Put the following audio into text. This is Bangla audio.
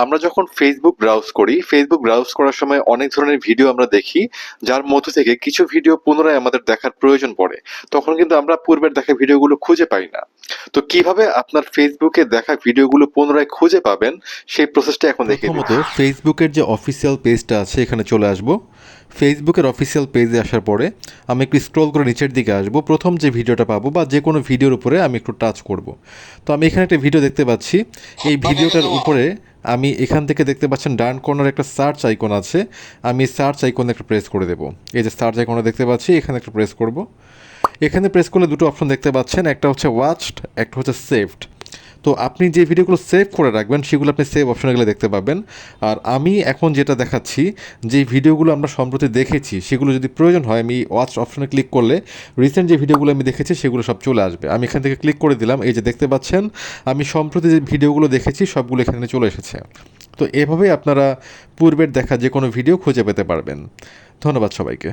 আমরা যখন ফেসবুক ব্রাউজ করি, ফেসবুক ব্রাউজ করার সময় অনেক ধরনের ভিডিও আমরা দেখি, যার মধ্য থেকে কিছু ভিডিও পুনরায় আমাদের দেখার প্রয়োজন পড়ে। তখন কিন্তু আমরা পূর্বের দেখা ভিডিওগুলো খুঁজে পাই না। তো কিভাবে আপনার ফেসবুকে দেখা ভিডিওগুলো পুনরায় খুঁজে পাবেন, সেই প্রসেসটা এখন দেখিয়ে প্রথমত দিচ্ছি। ফেসবুকের যে অফিসিয়াল পেজটা আছে এখানে চলে আসব। ফেসবুকের অফিসিয়াল পেজে আসার পরে আমি একটু স্ক্রল করে নিচের দিকে আসব। প্রথম যে ভিডিওটা পাবো বা যে কোনো ভিডিওর উপরে আমি একটু টাচ করব। তো আমি এখানে একটা ভিডিও দেখতে পাচ্ছি। এই ভিডিওটার উপরে আমি এখান থেকে দেখতে পাচ্ছেন ডান কর্নারে একটা সার্চ আইকন আছে। আমি সার্চ আইকনে একটা প্রেস করে দেবো। এই যে সার্চ আইকনটা দেখতে পাচ্ছি, এখানে একটা প্রেস করব। এখানে প্রেস করলে দুটো অপশন দেখতে পাচ্ছেন, একটা হচ্ছে ওয়াচড, একটা হচ্ছে সেভড। তো আপনি যে ভিডিওগুলো সেভ করে রাখবেন সেগুলো আপনি সেভ অপশনে গেলে দেখতে পাবেন। আর আমি এখন যেটা দেখাচ্ছি, যে ভিডিওগুলো আমরা সম্প্রতি দেখেছি সেগুলো যদি প্রয়োজন হয় আমি ওয়াচ অপশনে ক্লিক করলে রিসেন্ট যে ভিডিওগুলো আমি দেখেছি সেগুলো সব চলে আসবে। আমি এখান থেকে ক্লিক করে দিলাম, এই যে দেখতে পাচ্ছেন আমি সম্প্রতি যে ভিডিওগুলো দেখেছি সবগুলো এখানে চলে এসেছে। তো এভাবেই আপনারা পূর্বের দেখা যে কোনো ভিডিও খুঁজে পেতে পারবেন। ধন্যবাদ সবাইকে।